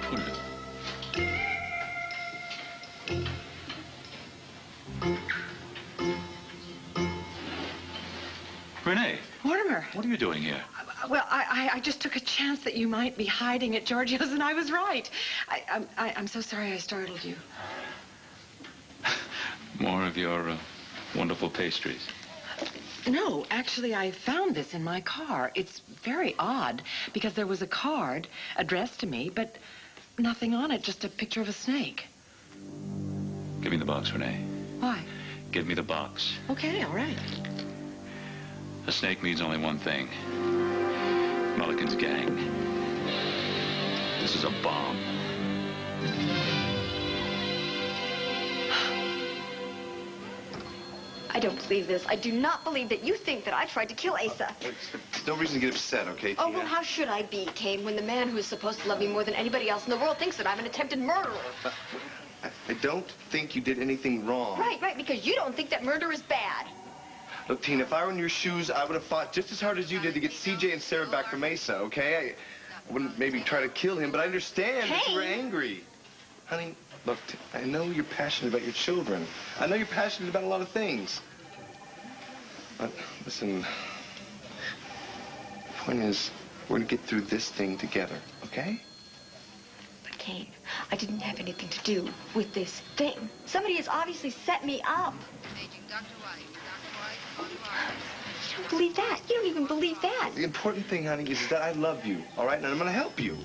put it? Renee. Mortimer. What are you doing here? Well, I just took a chance that you might be hiding at Giorgio's, and I was right. I'm so sorry I startled you. More of your wonderful pastries. No, actually, I found this in my car. It's very odd, because there was a card addressed to me, but nothing on it, just a picture of a snake. Give me the box, Renee. Why? Give me the box. Okay, all right. A snake means only one thing. Mulligan's gang. This is a bomb. I don't believe this. I do not believe that you think that I tried to kill Asa. There's no reason to get upset, okay, Tina? Oh, well, how should I be, Kane, when the man who is supposed to love me more than anybody else in the world thinks that I'm an attempted murderer? I don't think you did anything wrong. Right, because you don't think that murder is bad. Look, Tina, if I were in your shoes, I would have fought just as hard as you did to get CJ and Sarah back from Asa, okay? I wouldn't maybe try to kill him, but I understand that you were angry. Honey, look, I know you're passionate about your children. I know you're passionate about a lot of things. But, listen, the point is, we're going to get through this thing together, okay? But, Kane, I didn't have anything to do with this thing. Somebody has obviously set me up. You don't believe that. You don't even believe that. The important thing, honey, is that I love you, all right? And I'm going to help you.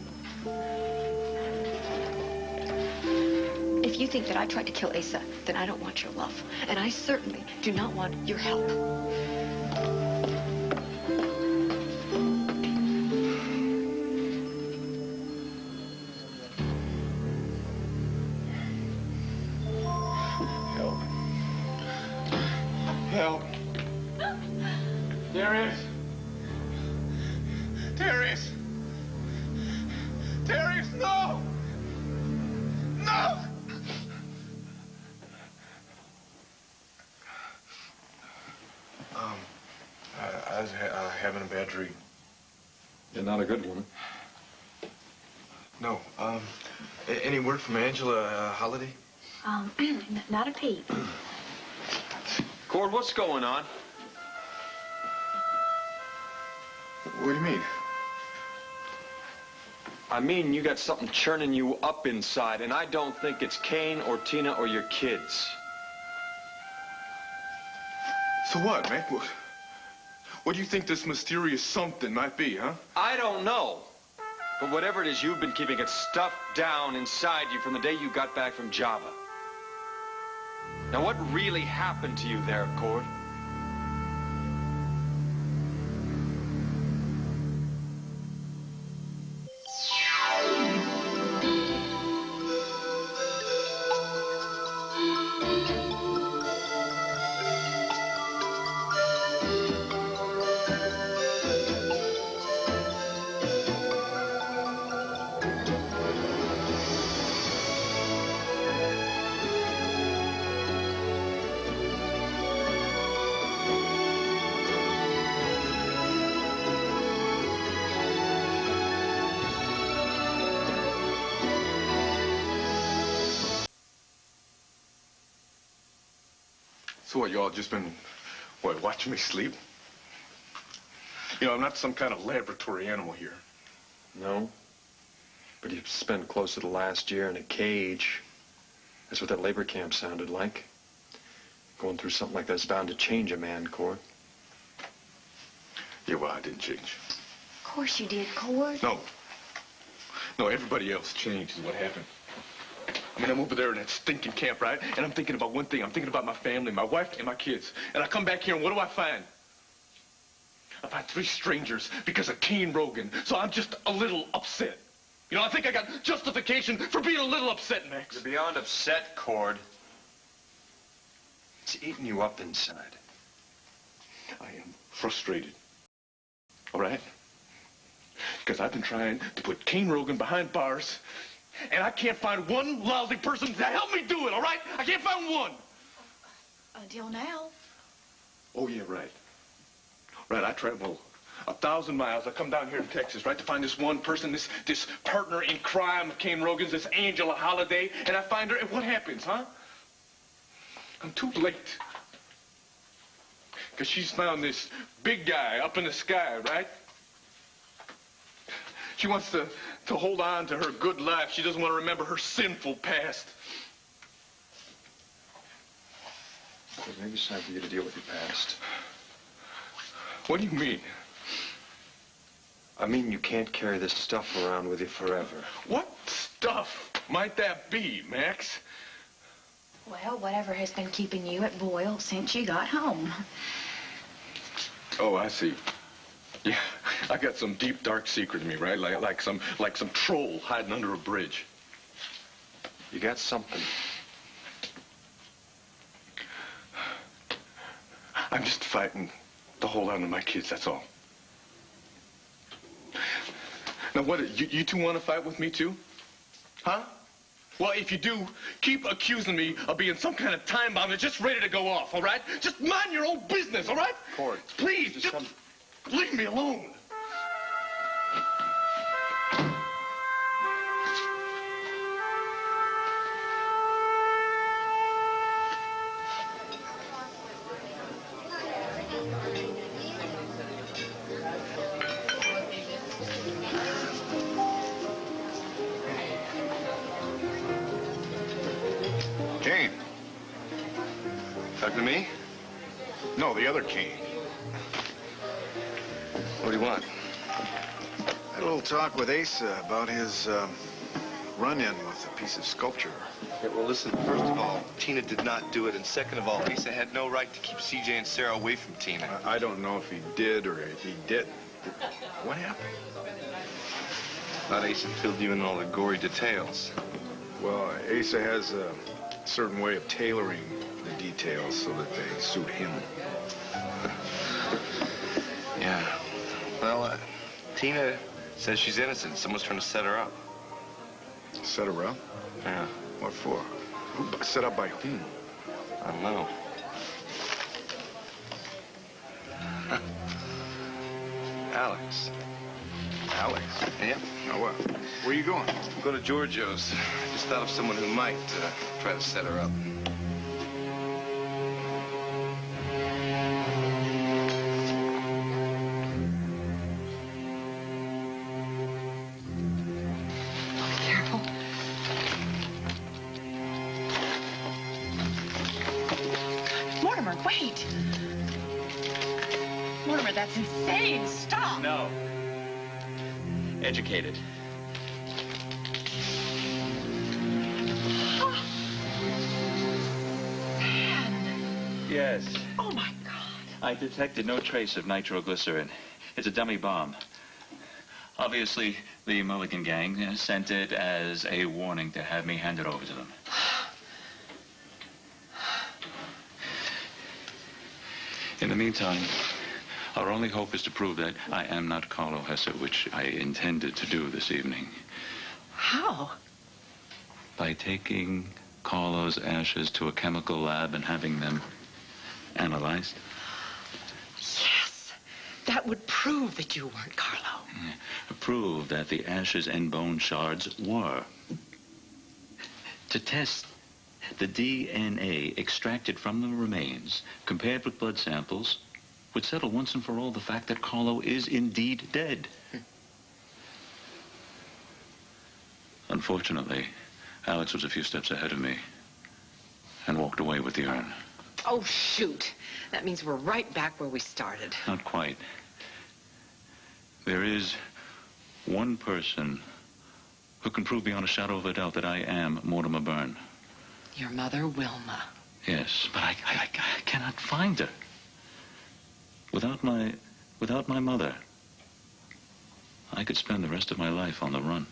If you think that I tried to kill Asa, then I don't want your love. And I certainly do not want your help. Help. Help. Darius. Darius. Darius, no! No! I was having a bad dream. You're not a good one. No, any word from Angela Holiday? Not a peep. Cord, what's going on? What do you mean? I mean, you got something churning you up inside, and I don't think it's Kane or Tina or your kids. So what, man? What do you think this mysterious something might be, huh? I don't know. But whatever it is, you've been keeping it stuffed down inside you from the day you got back from Java. Now, what really happened to you there, Cord? So what, y'all just been, what, watching me sleep? You know, I'm not some kind of laboratory animal here. No. But you've spent close to the last year in a cage. That's what that labor camp sounded like. Going through something like that's bound to change a man, Cord. Yeah, well, I didn't change. Of course you did, Cord. No. No, everybody else changed is what happened. I mean, I'm over there in that stinking camp, right? And I'm thinking about one thing. I'm thinking about my family, my wife, and my kids. And I come back here, and what do I find? I find 3 strangers because of Kane Rogan. So I'm just a little upset. You know, I think I got justification for being a little upset, Max. You're beyond upset, Cord. It's eating you up inside. I am frustrated. All right? Because I've been trying to put Kane Rogan behind bars, and I can't find one lousy person to help me do it, all right? I can't find one. Until now. Oh, yeah, right. Right, I travel 1,000 miles. I come down here to Texas, right, to find this one person, this partner in crime of Kane Rogan's, this Angela Holiday, and I find her, and what happens, huh? I'm too late. Because she's found this big guy up in the sky, right? She wants to hold on to her good life. She doesn't want to remember her sinful past. Well, maybe it's time for you to deal with your past. What do you mean? I mean, you can't carry this stuff around with you forever. What stuff might that be, Max? Well, whatever has been keeping you at Boyle since you got home. Oh, I see. Yeah, I got some deep, dark secret in me, right? Like some troll hiding under a bridge. You got something. I'm just fighting to hold on to my kids, that's all. Now, what, you two want to fight with me, too? Huh? Well, if you do, keep accusing me of being some kind of time bomb that's just ready to go off, all right? Just mind your own business, all right? Cord. Please, just leave me alone. Kane. Talking to me? No, the other Kane. What do you want? Had a little talk with Asa about his run-in with a piece of sculpture. Yeah, well, listen, first of all, Tina did not do it, and second of all, Asa had no right to keep CJ and Sarah away from Tina. I don't know if he did or if he didn't. What happened? Thought Asa filled you in all the gory details. Well, Asa has a certain way of tailoring the details so that they suit him. Yeah. Well, Tina says she's innocent. Someone's trying to set her up. Set her up? Yeah. What for? Set up by whom? I don't know. Alex. Alex. Yeah. Now what? Where you going? I'm going to Giorgio's. I just thought of someone who might try to set her up. Careful. Mortimer, wait! Mortimer, that's insane. Stop! No. Educated. Yes. Oh, my God. I detected no trace of nitroglycerin. It's a dummy bomb. Obviously, the Mulligan gang sent it as a warning to have me hand it over to them. In the meantime, our only hope is to prove that I am not Carlo Hesse, which I intended to do this evening. How? By taking Carlo's ashes to a chemical lab and having them analyzed. Yes. That would prove that you weren't Carlo. Prove that the ashes and bone shards were. To test the DNA extracted from the remains, compared with blood samples, would settle once and for all the fact that Carlo is indeed dead. Unfortunately, Alex was a few steps ahead of me and walked away with the urn. Oh, shoot. That means we're right back where we started. Not quite. There is one person who can prove beyond a shadow of a doubt that I am Mortimer Byrne. Your mother, Wilma. Yes, but I cannot find her. Without my mother, I could spend the rest of my life on the run.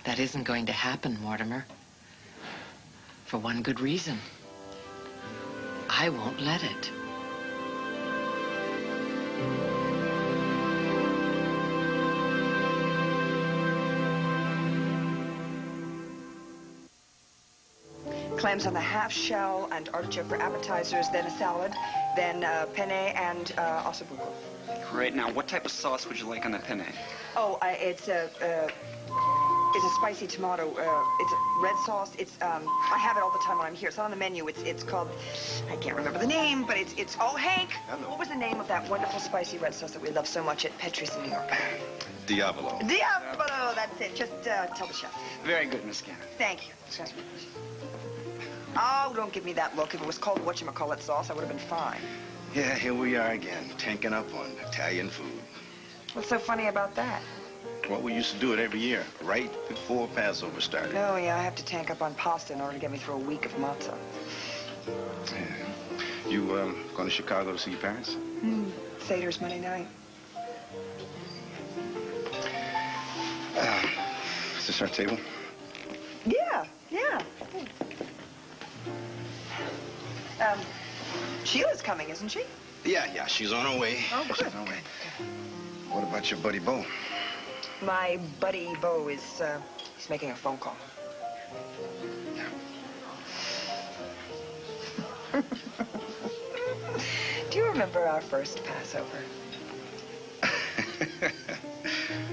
That isn't going to happen, Mortimer. For one good reason. I won't let it. Clams on the half shell and artichoke for appetizers, then a salad. then penne and ossobuco. Great. Now, what type of sauce would you like on the penne? Oh, it's a spicy tomato. It's a red sauce. It's I have it all the time when I'm here. It's not on the menu. It's called, I can't remember the name, but it's oh, Hank. Hello. What was the name of that wonderful spicy red sauce that we love so much at Petrie's in New York? Diavolo. Diavolo. That's it. Just tell the chef. Very good, Miss Gannon. Thank you. Oh, don't give me that look. If it was called whatchamacallit sauce, I would have been fine. Yeah, here we are again, tanking up on Italian food. What's so funny about that? Well, we used to do it every year, right before Passover started. No, yeah, I have to tank up on pasta in order to get me through a week of matzah. Yeah. You going to Chicago to see your parents? Seder's Monday night. Is this our table? Yeah. Sheilah's coming, isn't she? Yeah, she's on her way. Oh, good. She's on her way. What about your buddy Bo? My buddy Bo is, he's making a phone call. Do you remember our first Passover?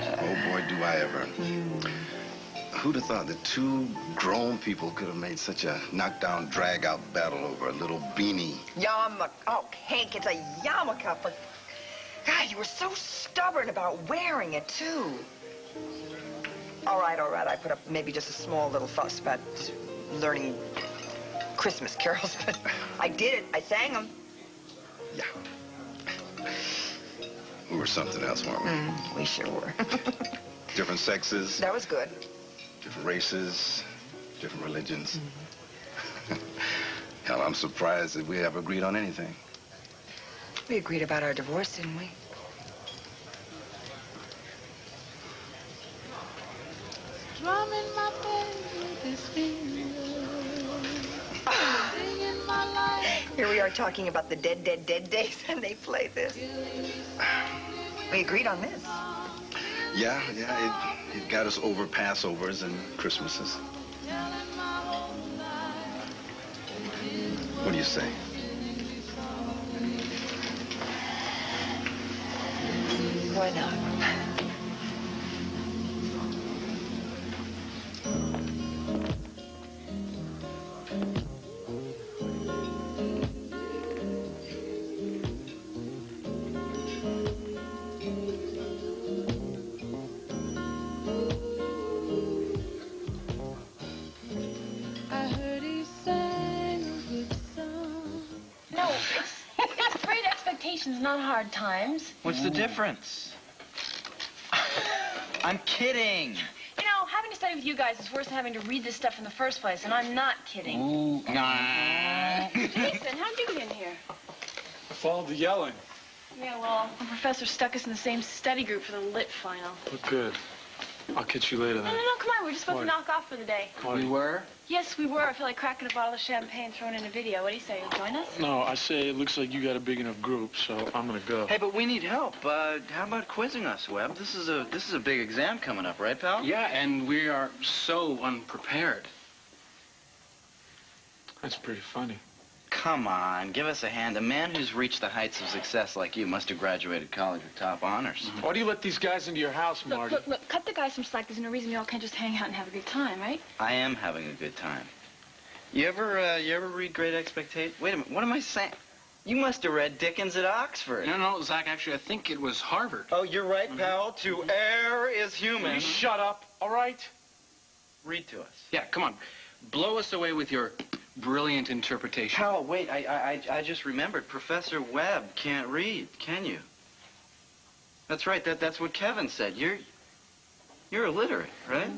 Oh, boy, do I ever. Who'd have thought that two grown people could have made such a knockdown, drag-out battle over a little beanie? Yarmulke. Oh, Hank, it's a yarmulke. For... God, you were so stubborn about wearing it, too. All right. I put up maybe just a small little fuss about learning Christmas carols, but I did it. I sang them. Yeah. We were something else, weren't we? We sure were. Different sexes. That was good. Different races, different religions. Hell, I'm surprised that we ever agreed on anything. We agreed about our divorce, didn't we? Drumming my pain with his fingers, singing my life. Here we are talking about the dead days, and they play this. We agreed on this. Yeah, it got us over Passovers and Christmases. What do you say? Why not? I heard he sang a good song. No, it's great expectations, not hard times. What's the difference? I'm kidding. You know, having to study with you guys is worse than having to read this stuff in the first place, and I'm not kidding. Ooh, nah. Jason, how'd you get in here? I followed the yelling. Yeah, well, the professor stuck us in the same study group for the lit final. But good. I'll catch you later No, then. come on, we're just supposed to knock off for the day. We were? Yes, we were. I feel like cracking a bottle of champagne, throwing in a video. What do you say? You'll join us? No, I say it looks like you got a big enough group, so I'm gonna go. Hey, but we need help. How about quizzing us, Webb? This is a big exam coming up, right, pal? Yeah, and we are so unprepared. That's pretty funny. Come on, give us a hand. A man who's reached the heights of success like you must have graduated college with top honors. Why do you let these guys into your house, Marty? Look, cut the guys some slack. There's no reason you all can't just hang out and have a good time, right? I am having a good time. You ever read Great Expectations? Wait a minute, what am I saying? You must have read Dickens at Oxford. No, Zach, actually, I think it was Harvard. Oh, you're right, pal. To err is human. Please shut up, all right? Read to us. Yeah, come on. Blow us away with your brilliant interpretation. Pal, wait, I just remembered. Professor Webb can't read, can you? That's right, that's what Kevin said. You're illiterate, right?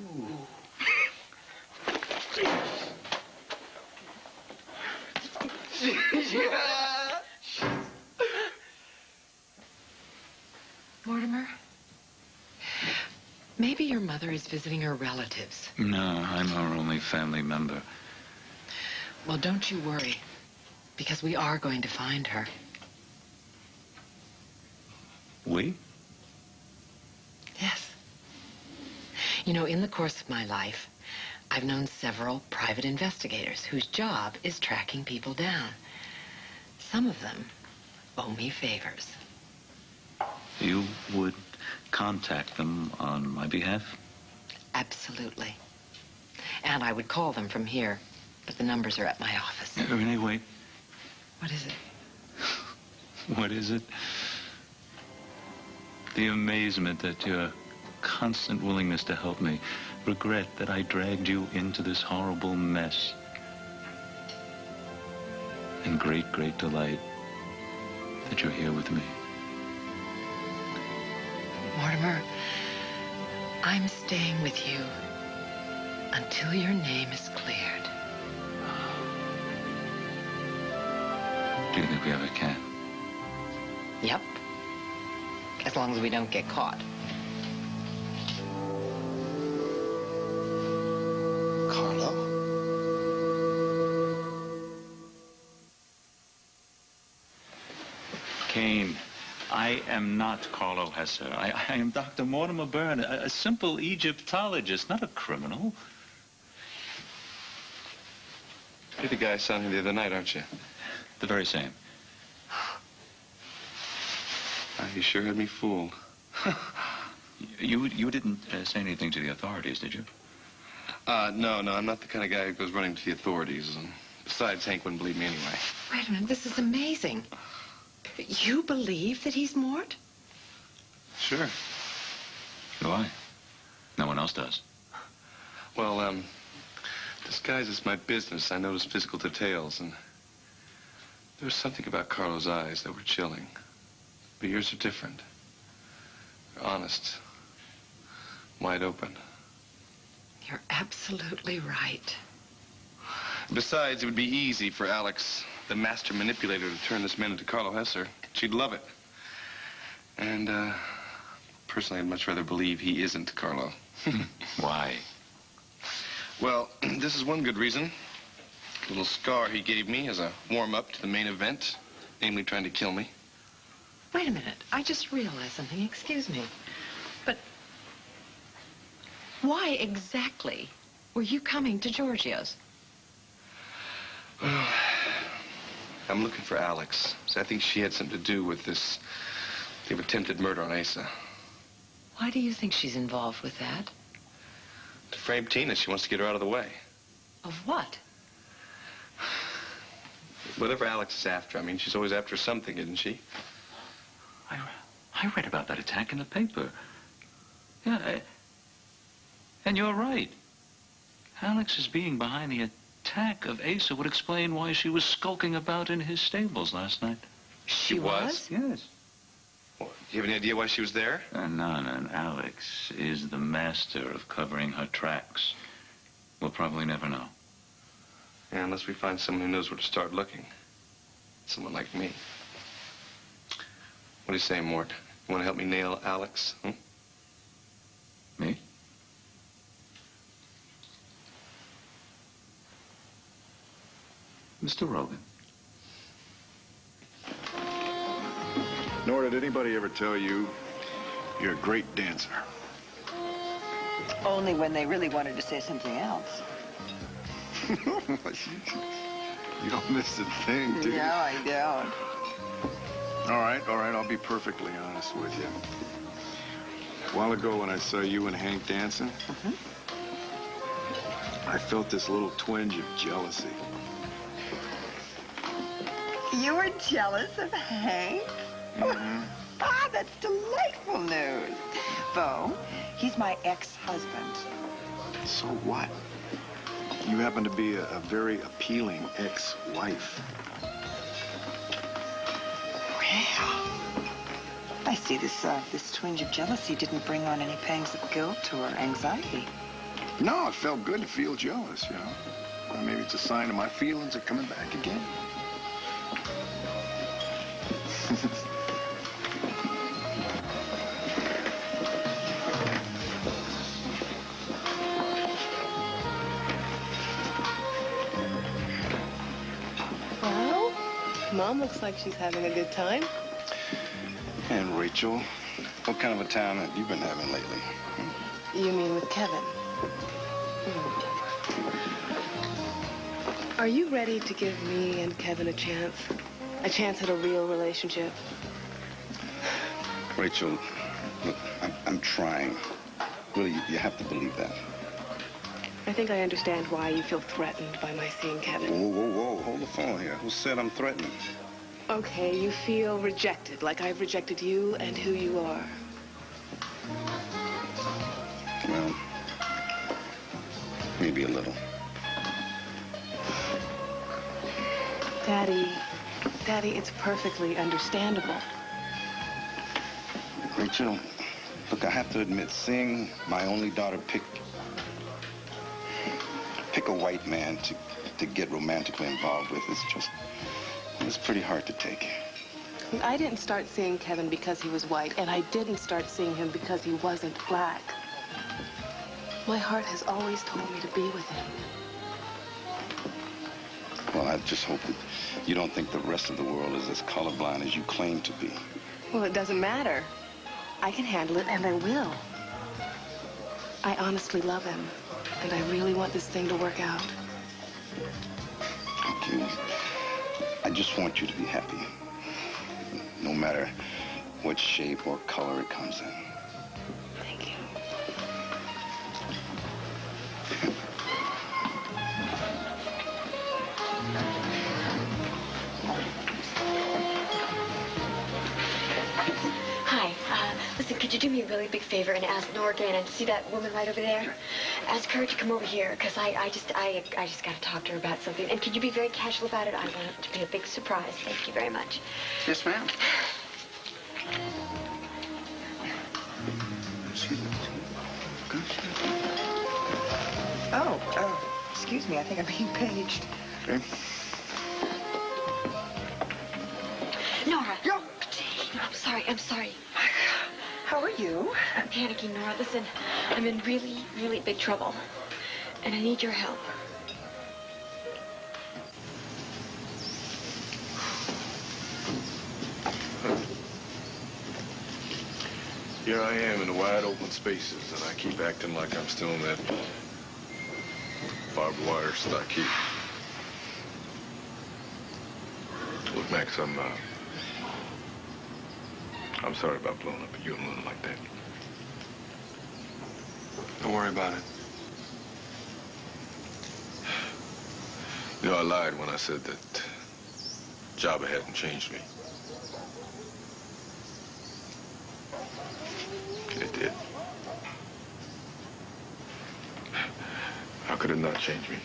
Mortimer, maybe your mother is visiting her relatives. No, I'm our only family member. Well, don't you worry, because we are going to find her. We? Yes. You know, in the course of my life, I've known several private investigators whose job is tracking people down. Some of them owe me favors. You would contact them on my behalf? Absolutely. And I would call them from here, but the numbers are at my office. Renee, wait. What is it? What is it? The amazement at your constant willingness to help me. Regret that I dragged you into this horrible mess. And great, great delight that you're here with me. Mortimer, I'm staying with you until your name is cleared. Do you think we ever can? Yep. As long as we don't get caught. Carlo? Kane, I am not Carlo Hesser. I am Dr. Mortimer Byrne, a simple Egyptologist, not a criminal. You're the guy I saw here the other night, aren't you? The very same. You sure had me fooled. You didn't say anything to the authorities, did you? No, I'm not the kind of guy who goes running to the authorities. And besides, Hank wouldn't believe me anyway. Wait a minute, this is amazing. You believe that he's Mort? Sure. Do I? No one else does. Well, disguise is my business. I notice physical details, and there was something about Carlo's eyes that were chilling. But yours are different. They're honest. Wide open. You're absolutely right. Besides, it would be easy for Alex, the master manipulator, to turn this man into Carlo Hesser. She'd love it. And, personally, I'd much rather believe he isn't Carlo. Why? Well, this is one good reason. A little scar he gave me as a warm-up to the main event, namely trying to kill me. Wait a minute. I just realized something. Excuse me. But why exactly were you coming to Giorgio's? Well, I'm looking for Alex. So I think she had something to do with this attempted murder on Asa. Why do you think she's involved with that? To frame Tina, she wants to get her out of the way. Of what? Whatever Alex is after. I mean, she's always after something, isn't she? I read about that attack in the paper. Yeah, and you're right. Alex's being behind the attack of Asa would explain why she was skulking about in his stables last night. She was? Yes. Well, do you have any idea why she was there? None. Alex is the master of covering her tracks. We'll probably never know. Yeah, unless we find someone who knows where to start looking. Someone like me. What do you say, Mort? You want to help me nail Alex? Me? Mr. Rogan. Nora, did anybody ever tell you you're a great dancer? Only when they really wanted to say something else. You don't miss a thing, do you? No, I don't. All right, I'll be perfectly honest with you. A while ago when I saw you and Hank dancing, I felt this little twinge of jealousy. You were jealous of Hank? Ah, that's delightful news. Bo, he's my ex-husband. So what? You happen to be a very appealing ex-wife. Well, I see this twinge of jealousy didn't bring on any pangs of guilt or anxiety. No, it felt good to feel jealous, you know. Well, maybe it's a sign of my feelings are coming back again. Well, Mom looks like she's having a good time. And Rachel, what kind of a time have you been having lately? You mean with Kevin? Are you ready to give me and Kevin a chance? A chance at a real relationship. Rachel, look, I'm trying. Really, you have to believe that. I think I understand why you feel threatened by my seeing Kevin. Whoa, whoa, whoa. Hold the phone here. Who said I'm threatening? Okay, you feel rejected, like I've rejected you and who you are. Well, maybe a little. Daddy, it's perfectly understandable. Rachel, look, I have to admit, seeing my only daughter pick a white man to get romantically involved with is just, it's pretty hard to take. I didn't start seeing Kevin because he was white, and I didn't start seeing him because he wasn't black. My heart has always told me to be with him. Well, I just hope that you don't think the rest of the world is as colorblind as you claim to be. Well, it doesn't matter. I can handle it, and I will. I honestly love him, and I really want this thing to work out. Okay. I just want you to be happy, no matter what shape or color it comes in. Thank you. Hi. Listen, could you do me a really big favor and ask Nora Gannon to see that woman right over there? Ask her to come over here, because I just got to talk to her about something. And could you be very casual about it? I want it to be a big surprise. Thank you very much. Yes, ma'am. Oh, excuse me. I think I'm being paged. Okay. Nora. Yo. I'm sorry. How are you? I'm panicking, Nora. Listen, I'm in really, really big trouble. And I need your help. Here I am in the wide open spaces, and I keep acting like I'm still in that barbed wire stockade. Look, Max, I'm sorry about blowing up at you and Luna like that. Don't worry about it. You know, I lied when I said that Jabba hadn't changed me. It did. How could it not change me?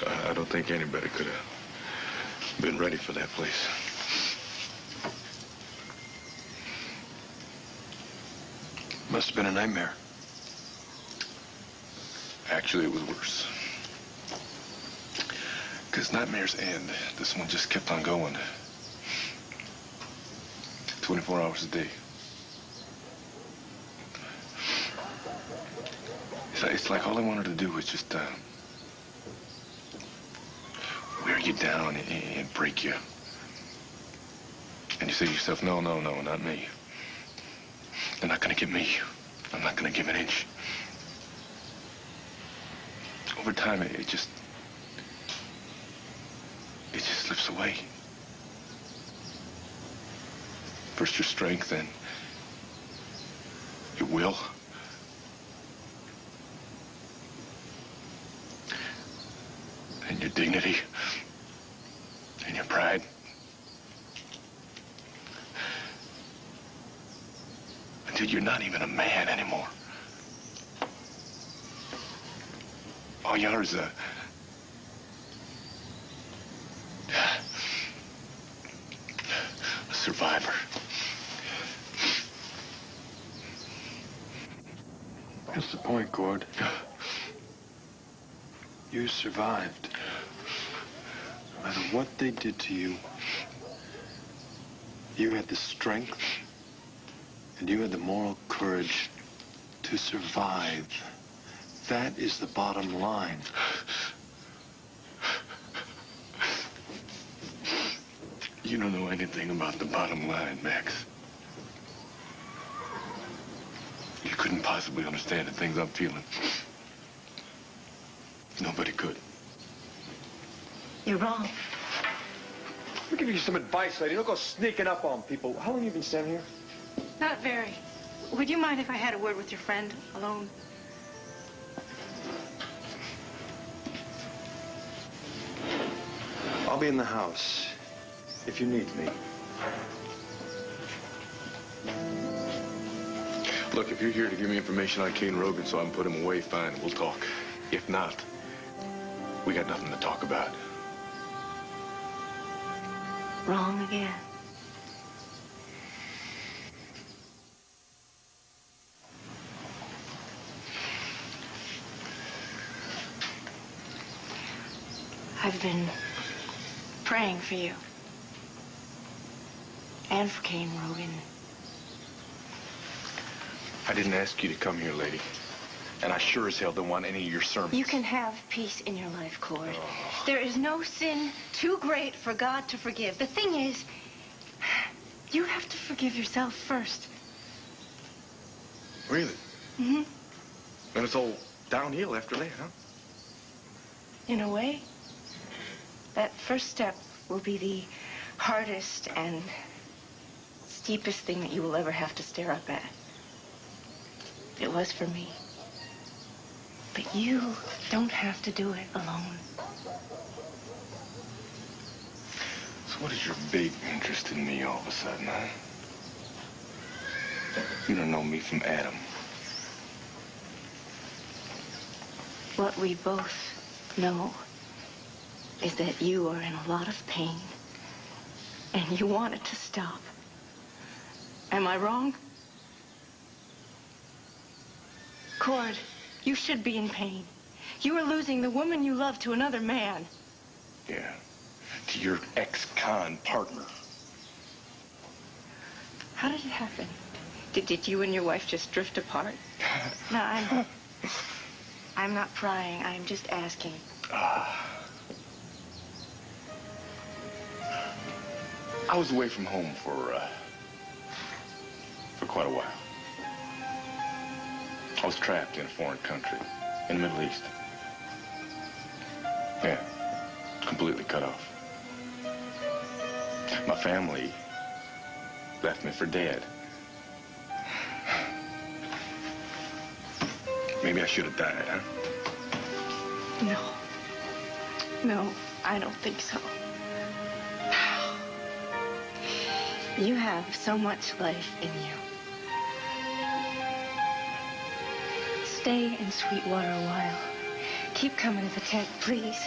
I don't think anybody could have been ready for that place. Must have been a nightmare. Actually, it was worse. Because nightmares end. This one just kept on going. 24 hours a day. It's like all I wanted to do was just wear you down and break you. And you say to yourself, no, not me. They're not gonna get me. I'm not gonna give an inch. Over time, it just slips away. First your strength, then your will. And your dignity. And your pride. Until you're not even a man anymore. All you are is a survivor. That's the point, Gord. You survived. No matter what they did to you, you had the strength and you had the moral courage to survive. That is the bottom line. You don't know anything about the bottom line, Max. You couldn't possibly understand the things I'm feeling. Nobody could. You're wrong. Let me give you some advice, lady. Don't go sneaking up on people. How long have you been standing here? Not very. Would you mind if I had a word with your friend alone? I'll be in the house if you need me. Look, if you're here to give me information on Kane Rogan so I can put him away, fine, we'll talk. If not, we got nothing to talk about. Wrong again. I've been praying for you. And for Kane Rogan. I didn't ask you to come here, lady. And I sure as hell don't want any of your sermons. You can have peace in your life, Cord. There is no sin too great for God to forgive. The thing is, you have to forgive yourself first. Really? Mm-hmm. And it's all downhill after that, huh? In a way, that first step will be the hardest and steepest thing that you will ever have to stare up at. It was for me. But you don't have to do it alone. So what is your big interest in me all of a sudden, huh? You don't know me from Adam. What we both know is that you are in a lot of pain. And you want it to stop. Am I wrong? Cord, you should be in pain. You are losing the woman you love to another man. Yeah, to your ex-con partner. How did it happen? Did you and your wife just drift apart? No, I'm not prying. I'm just asking. I was away from home for quite a while. I was trapped in a foreign country, in the Middle East. Yeah, completely cut off. My family left me for dead. Maybe I should have died, huh? No, I don't think so. You have so much life in you. Stay in Sweetwater a while. Keep coming to the tent, please.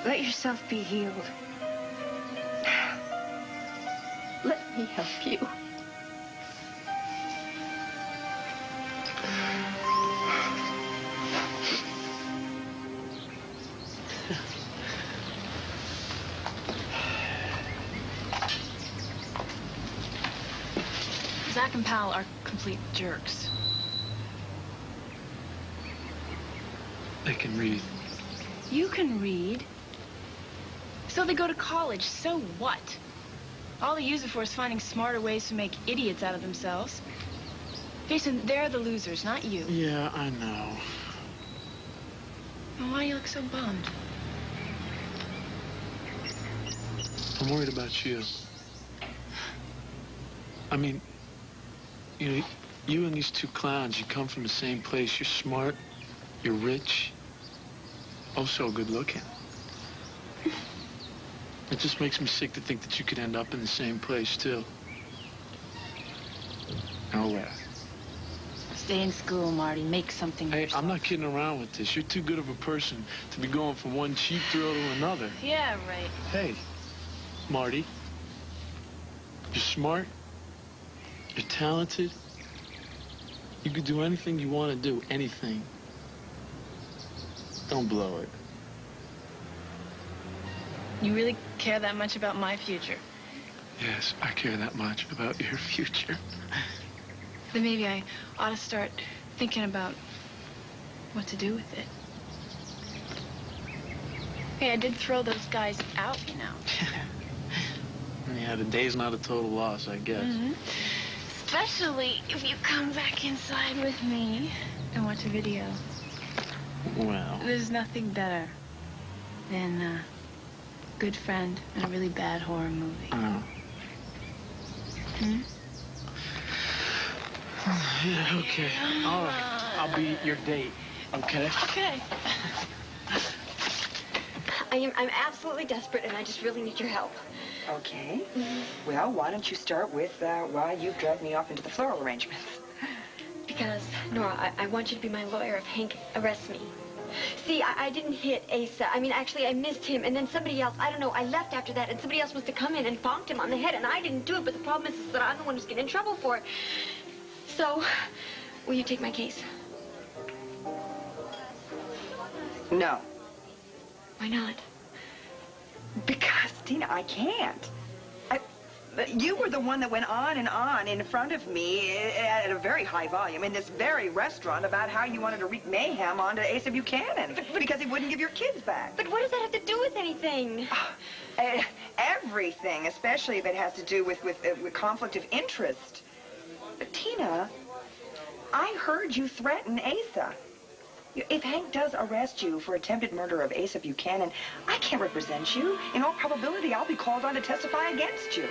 Let yourself be healed. Let me help you. Zach and Pal are complete jerks. They can read. You can read. So they go to college. So what? All they use it for is finding smarter ways to make idiots out of themselves. Jason, they're the losers, not you. Yeah, I know. Well, why do you look so bummed? I'm worried about you. I mean, you know, you and these two clowns, you come from the same place. You're smart, you're rich, oh so good looking. It just makes me sick to think that you could end up in the same place, too. Oh, well. Stay in school, Marty. Make something of Hey, yourself. I'm not kidding around with this. You're too good of a person to be going from one cheap thrill to another. Yeah, right. Hey, Marty, you're smart, you're talented, you could do anything you want to do, anything. Don't blow it. You really care that much about my future? Yes, I care that much about your future. Then maybe I ought to start thinking about what to do with it. Hey, I did throw those guys out, you know. Yeah, the day's not a total loss, I guess. Mm-hmm. Especially if you come back inside with me and watch a video. Well. There's nothing better than good friend in a really bad horror movie. Oh. Hmm? Yeah, okay. All right. I'll be your date, okay? Okay. I'm absolutely desperate, and I just really need your help. Okay. Well, why don't you start with why you've dragged me off into the floral arrangements? Because, Nora, I want you to be my lawyer if Hank arrests me. See, I didn't hit Asa. I mean, actually, I missed him, and then somebody else, I don't know, I left after that, and somebody else must have come in and bonked him on the head, and I didn't do it, but the problem is that I'm the one who's getting in trouble for it. So, will you take my case? No. Why not? Because, Tina, I can't. You were the one that went on and on in front of me at a very high volume in this very restaurant about how you wanted to wreak mayhem onto Asa Buchanan because he wouldn't give your kids back. But what does that have to do with anything? Everything, especially if it has to do with conflict of interest. But, Tina, I heard you threaten Asa. If Hank does arrest you for attempted murder of Asa Buchanan, I can't represent you. In all probability, I'll be called on to testify against you.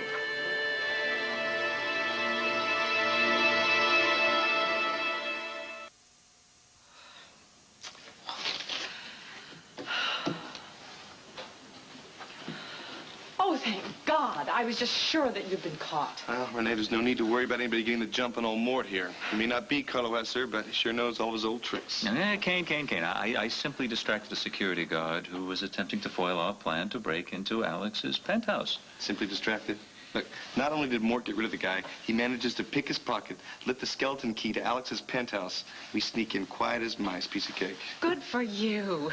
Oh, thank God. I was just sure that you'd been caught. Well, Renee, there's no need to worry about anybody getting the jump on old Mort here. He may not be Carlo Esser, but he sure knows all his old tricks. Kane. I simply distracted a security guard who was attempting to foil our plan to break into Alex's penthouse. Simply distracted? Look, not only did Mort get rid of the guy, he manages to pick his pocket, lift the skeleton key to Alex's penthouse. We sneak in quiet as mice, piece of cake. Good for you.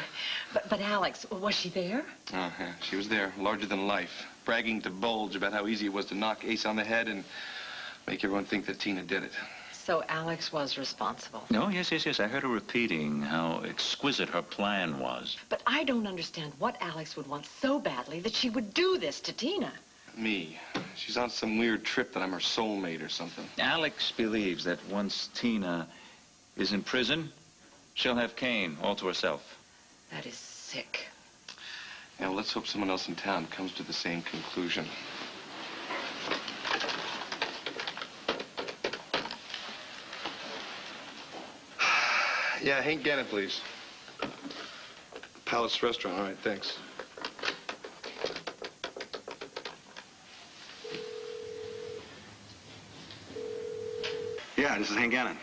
But Alex, was she there? Oh, yeah, she was there, larger than life, bragging to Bulge about how easy it was to knock Ace on the head and make everyone think that Tina did it. So Alex was responsible. No, yes. I heard her repeating how exquisite her plan was. But I don't understand what Alex would want so badly that she would do this to Tina. Me. She's on some weird trip that I'm her soulmate or something. Alex believes that once Tina is in prison, she'll have Kane all to herself. That is sick. Yeah, well, let's hope someone else in town comes to the same conclusion. Yeah, Hank Gannon, please. Palace Restaurant. All right, thanks. Yeah, this is Hank Gannon.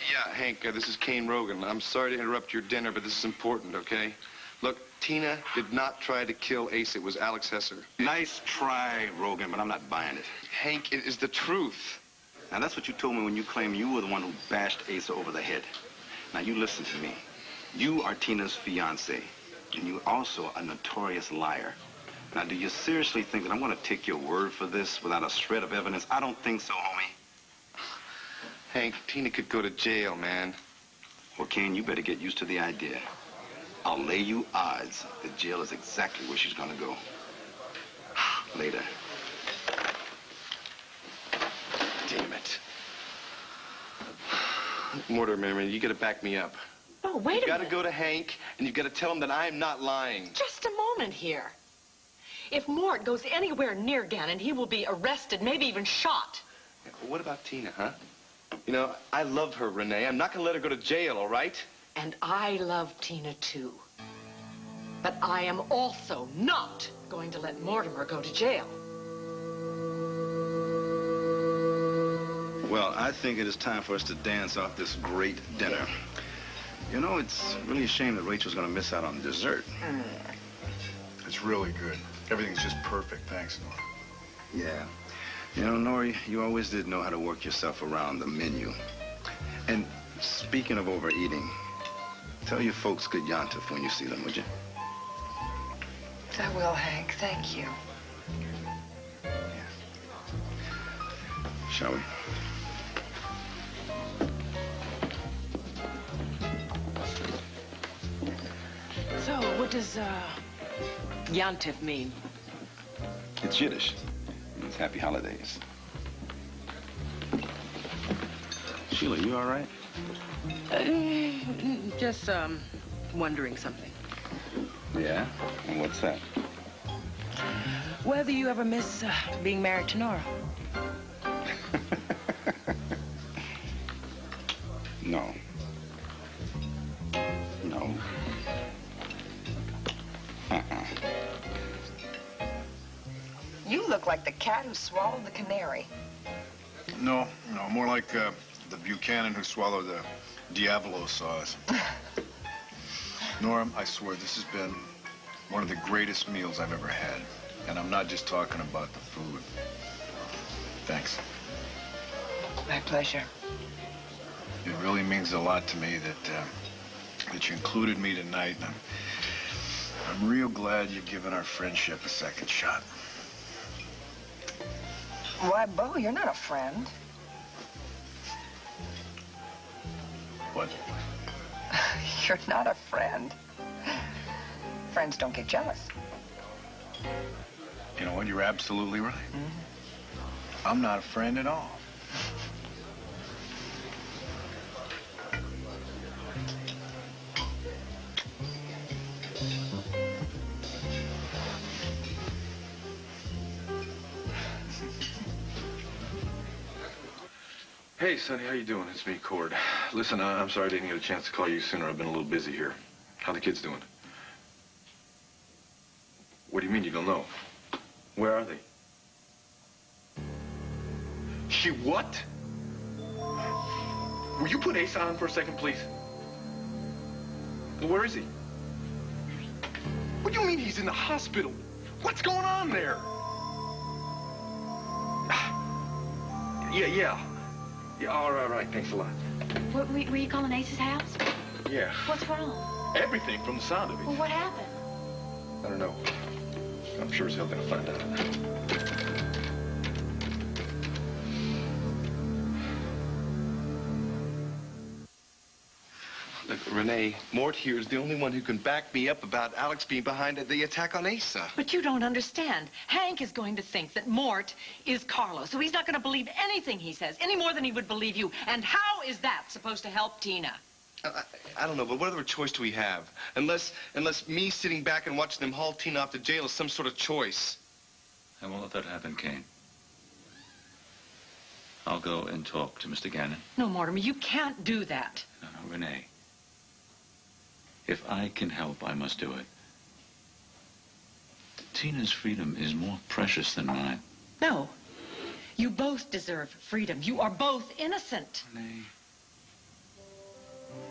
Yeah, Hank, this is Kane Rogan. I'm sorry to interrupt your dinner, but this is important, okay? Look, Tina did not try to kill Ace. It was Alex Hesser. Nice try, Rogan, but I'm not buying it. Hank, it is the truth. Now, that's what you told me when you claimed you were the one who bashed Asa over the head. Now, you listen to me. You are Tina's fiancé, and you're also a notorious liar. Now, do you seriously think that I'm going to take your word for this without a shred of evidence? I don't think so, homie. Hank, Tina could go to jail, man. Well, Kane, you better get used to the idea. I'll lay you odds that jail is exactly where she's going to go. Later. Damn it. Mortimer, man, you got to back me up. Oh, wait a minute. You got to go to Hank, and you've got to tell him that I'm not lying. Just a moment here. If Mort goes anywhere near Gannon, he will be arrested, maybe even shot. Yeah, well, what about Tina, huh? You know, I love her, Renee. I'm not going to let her go to jail, all right? And I love Tina, too. But I am also not going to let Mortimer go to jail. Well, I think it is time for us to dance off this great dinner. You know, it's really a shame that Rachel's going to miss out on dessert. It's really good. Everything's just perfect. Thanks, Nora. Yeah. You know, Nori, you always did know how to work yourself around the menu. And speaking of overeating, tell your folks good Yontif when you see them, would you? I will, Hank. Thank you. Shall we? So, what does, Yontif mean? It's Yiddish. It means happy holidays. Sheila, you all right? Just, wondering something. Yeah? And what's that? whether you ever miss being married to Nora. No. No. You look like the cat who swallowed the canary. No, more like the Buchanan who swallowed the Diavolo sauce. Nora, I swear this has been one of the greatest meals I've ever had. And I'm not just talking about the food. Thanks. My pleasure. It really means a lot to me that you included me tonight. And I'm real glad you've given our friendship a second shot. Why, Bo, you're not a friend. What? You're not a friend. Friends don't get jealous. You know what? You're absolutely right. I'm not a friend at all. Hey, Sonny, how you doing? It's me, Cord. Listen, I'm sorry I didn't get a chance to call you sooner. I've been a little busy here. How the kids doing? What do you mean you don't know? Where are they? She what? Will you put Ace on for a second, please? Where is he? What do you mean he's in the hospital? What's going on there? Yeah, all right, thanks a lot. Were you calling Ace's house? Yeah. What's wrong? Everything from the sound of it. Well, what happened? I don't know. I'm sure as hell gonna find out. Look, Renee, Mort here is the only one who can back me up about Alex being behind the attack on Asa. But you don't understand. Hank is going to think that Mort is Carlos, so he's not going to believe anything he says, any more than he would believe you. And how is that supposed to help Tina? I don't know, but what other choice do we have? Unless me sitting back and watching them haul Tina off to jail is some sort of choice. I won't let that happen, Kane. I'll go and talk to Mr. Gannon. No, Mortimer, you can't do that. No, Renee. If I can help, I must do it. Tina's freedom is more precious than mine. No. You both deserve freedom. You are both innocent. Renee.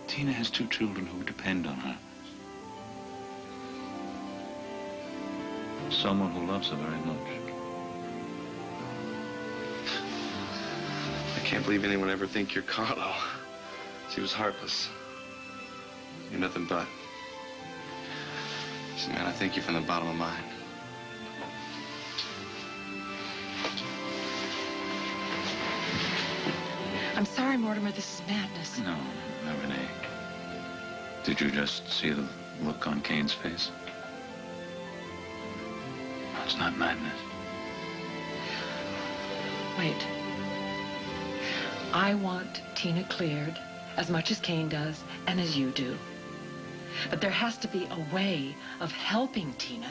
Tina has 2 children who depend on her. Someone who loves her very much. I can't believe anyone ever think you're Carlo. She was heartless. You're nothing but. So, man, I thank you from the bottom of mine. I'm sorry, Mortimer, this is madness. No, Renee. Did you just see the look on Kane's face? No, it's not madness. Wait. I want Tina cleared as much as Kane does and as you do. But there has to be a way of helping Tina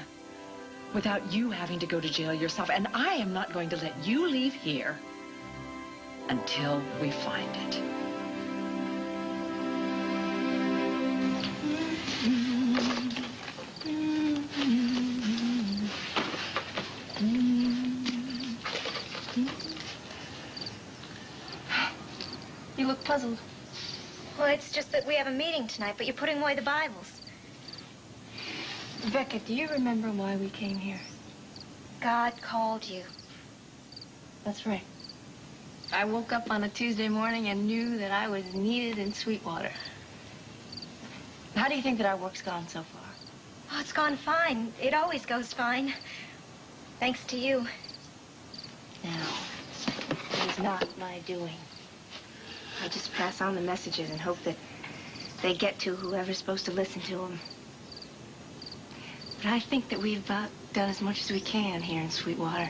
without you having to go to jail yourself. And I am not going to let you leave here until we find it. You look puzzled. Well, it's just that we have a meeting tonight, but you're putting away the Bibles. Becca, do you remember why we came here? God called you. That's right. I woke up on a Tuesday morning and knew that I was needed in Sweetwater. How do you think that our work's gone so far? Oh, it's gone fine. It always goes fine. Thanks to you. Now, it is not my doing. I just pass on the messages and hope that they get to whoever's supposed to listen to them. But I think that we've about done as much as we can here in Sweetwater.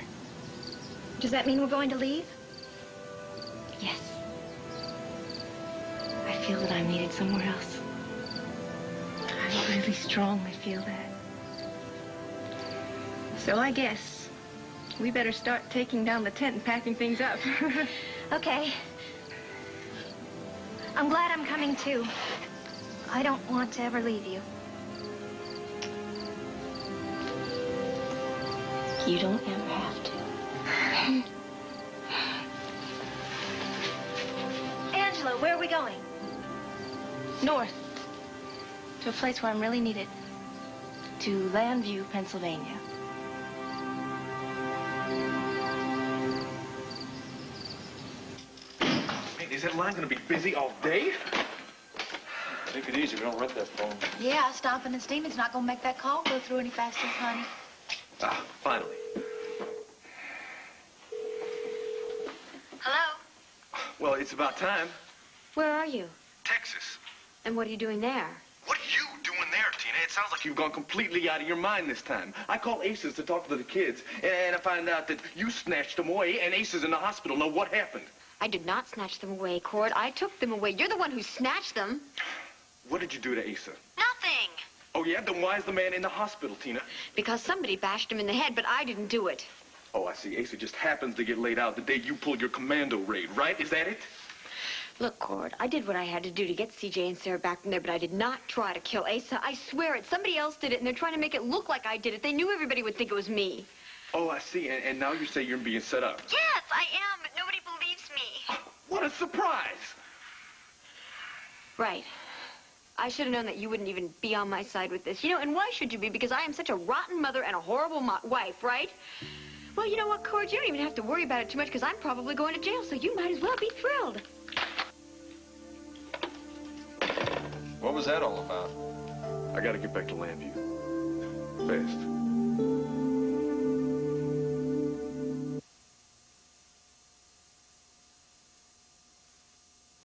Does that mean we're going to leave? Yes. I feel that I'm needed somewhere else. I really strongly feel that. So I guess We better start taking down the tent and packing things up. Okay. I'm glad I'm coming too. I don't want to ever leave you. You don't ever have to. Angela, where are we going? North. To a place where I'm really needed. To Landview, Pennsylvania. Man, is that line gonna be busy all day? Take it easy. We don't rent that phone. Yeah, stopping and steaming's not gonna make that call go through any faster, honey. Ah, finally. Hello? Well, it's about time. Where are you? Texas. And what are you doing there? What are you doing there, Tina? It sounds like you've gone completely out of your mind this time. I call Aces to talk to the kids, and I find out that you snatched them away, and Aces in the hospital. Now, what happened? I did not snatch them away, Cord. I took them away. You're the one who snatched them. What did you do to Asa? Nothing. Oh, yeah? Then why is the man in the hospital, Tina? Because somebody bashed him in the head, but I didn't do it. Oh, I see. Asa just happens to get laid out the day you pulled your commando raid, right? Is that it? Look, Cord, I did what I had to do to get CJ and Sarah back from there, but I did not try to kill Asa. I swear it. Somebody else did it, and they're trying to make it look like I did it. They knew everybody would think it was me. Oh, I see. And now you say you're being set up. Yes, I am, but nobody believes me. What a surprise! Right. I should have known that you wouldn't even be on my side with this. You know, and why should you be? Because I am such a rotten mother and a horrible wife, right? Well, you know what, Cord? You don't even have to worry about it too much, because I'm probably going to jail, so you might as well be thrilled. What was that all about? I gotta get back to Landview. Fast.